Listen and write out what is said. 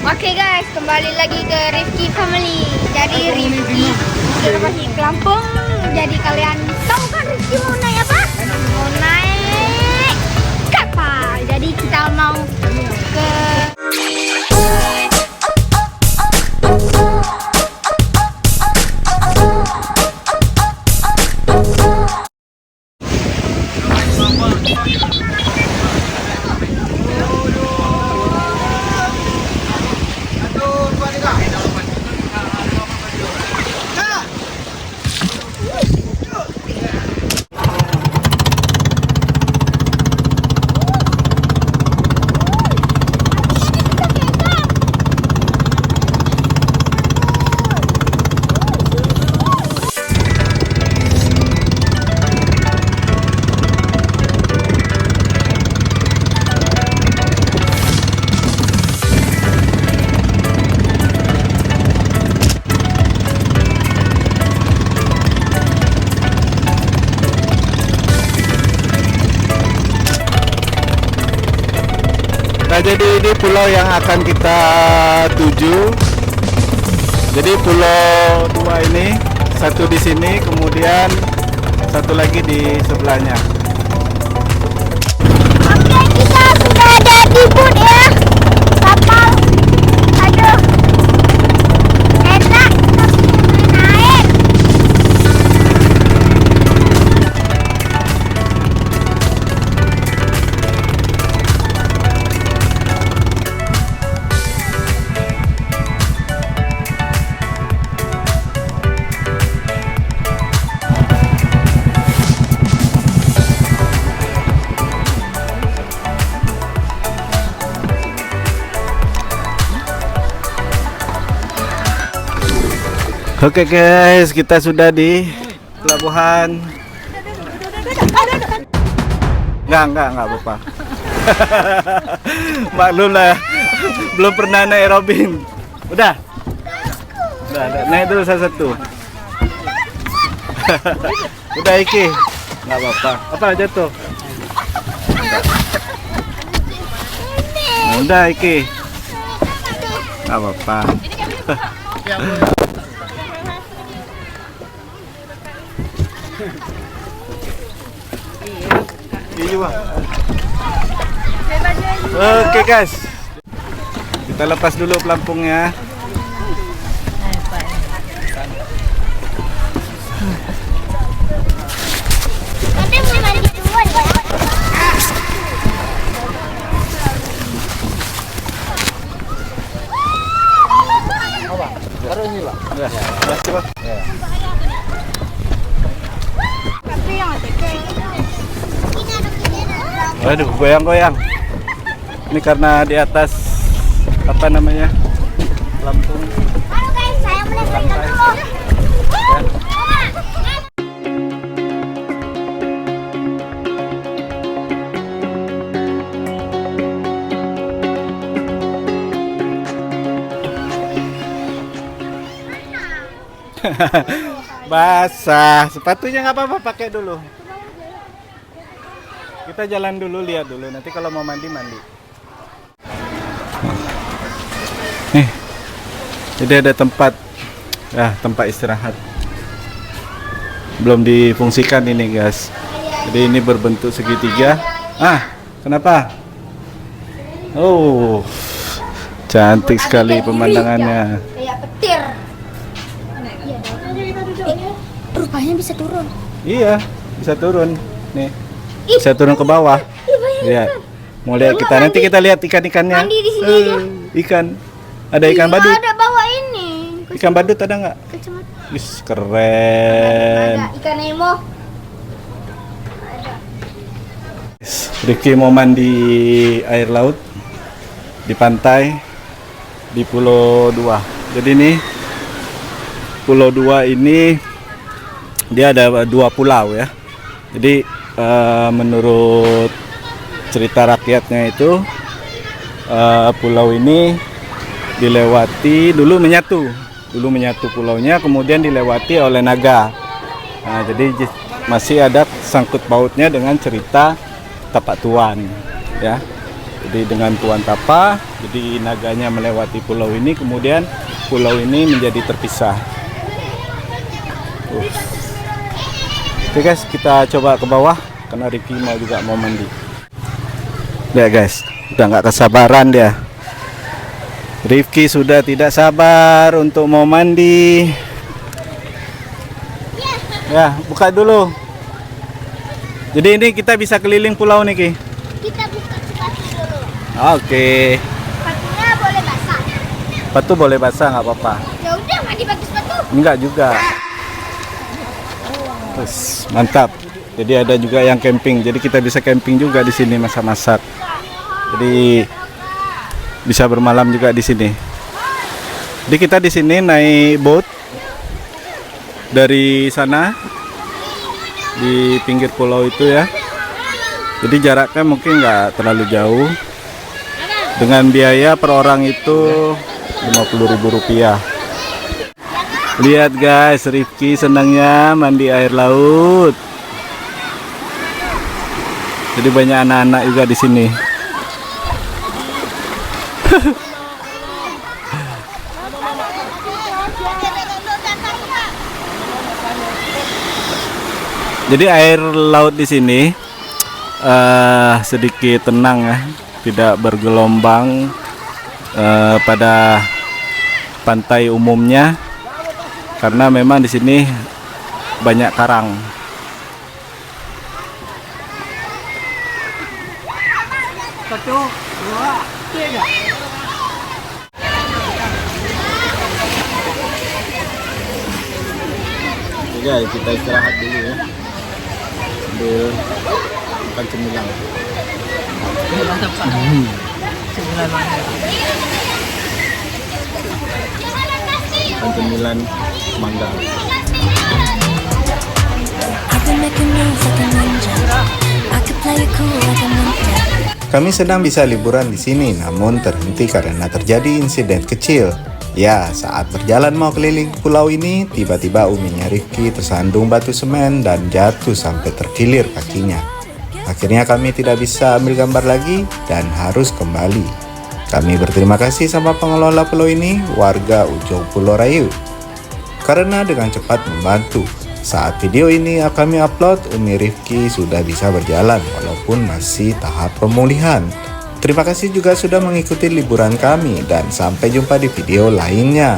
Oke guys, kembali lagi ke Rifki Family. Jadi Rifki sudah pergi ke Lampung. Jadi kalian tahu kan Rifki mau naik apa? Mau naik kapal. Jadi kita mau ke Nah, jadi ini pulau yang akan kita tuju. Jadi pulau 2 ini, satu di sini, kemudian satu lagi di sebelahnya. Oke, kita sudah ada di boot ya. Kapal. Aduh. Enak main air. Oke guys, kita sudah di pelabuhan. Enggak Bapak. Maklum lah, belum pernah naik Robin. Udah, naik dulu satu. Udah Iki, nggak apa-apa. Apa jatuh? Udah Iki, nggak apa-apa. Oke guys, kita lepas dulu pelampungnya. Aduh, goyang-goyang. Ini karena di atas apa namanya? Pelampung. Halo guys, saya melempar dulu. Basah, sepatunya nggak apa-apa, pakai dulu. Kita jalan dulu, lihat dulu. Nanti kalau mau mandi. Nih, jadi ada tempat istirahat. Belum difungsikan ini guys. Jadi ini berbentuk segitiga. Kenapa? Oh, cantik sekali pemandangannya. Kayak petir. Rupanya bisa turun. Iya, bisa turun. Nih, bisa turun ke bawah. Lihat. Mau lihat kita, nanti kita lihat ikan-ikannya. Mandi di sini aja. Ikan. Ada ikan badut. Ada bawa ini. Ikan badut ada nggak? Kacamata. Wis, keren. Ada ikan Nemo. Rifki mau mandi air laut di pantai di Pulau 2. Jadi nih Pulau 2 ini dia ada 2 pulau ya. Jadi menurut cerita rakyatnya itu pulau ini dilewati dulu menyatu pulaunya, kemudian dilewati oleh naga. Nah, jadi masih ada sangkut pautnya dengan cerita Tapak Tuan ya. Jadi dengan tuan tapa, jadi naganya melewati pulau ini, kemudian pulau ini menjadi terpisah. Oke guys, kita coba ke bawah karena Rifki mau mandi. Ya guys, udah nggak kesabaran dia. Rifki sudah tidak sabar untuk mau mandi. Ya, buka dulu. Jadi ini kita bisa keliling pulau nih, Ki. Kita buka sepatu dulu. Oke. Sepatunya boleh basah. Sepatu boleh basah nggak apa-apa. Ya udah mandi pakai sepatu. Enggak juga. Terus mantap. Jadi ada juga yang camping. Jadi kita bisa camping juga di sini, masak-masak. Jadi bisa bermalam juga di sini. Jadi kita di sini naik boat dari sana di pinggir pulau itu ya. Jadi jaraknya mungkin nggak terlalu jauh. Dengan biaya per orang itu Rp50.000. Lihat guys, Rifki senangnya mandi air laut. Jadi banyak anak-anak juga di sini. Jadi air laut di sini sedikit tenang ya, tidak bergelombang pada pantai umumnya, karena memang di sini banyak karang. Oke, kita istirahat dulu ya. Sambil makan cemilan. Makan cemilan mangga. Kami sedang bisa liburan di sini, namun terhenti karena terjadi insiden kecil. Ya, saat berjalan mau keliling pulau ini, tiba-tiba uminya Rifki tersandung batu semen dan jatuh sampai terkilir kakinya. Akhirnya kami tidak bisa ambil gambar lagi dan harus kembali. Kami berterima kasih sama pengelola pulau ini, warga Ujung Pulau Rayu, karena dengan cepat membantu. Saat video ini kami upload, umi Rifki sudah bisa berjalan walaupun masih tahap pemulihan. Terima kasih juga sudah mengikuti liburan kami dan sampai jumpa di video lainnya.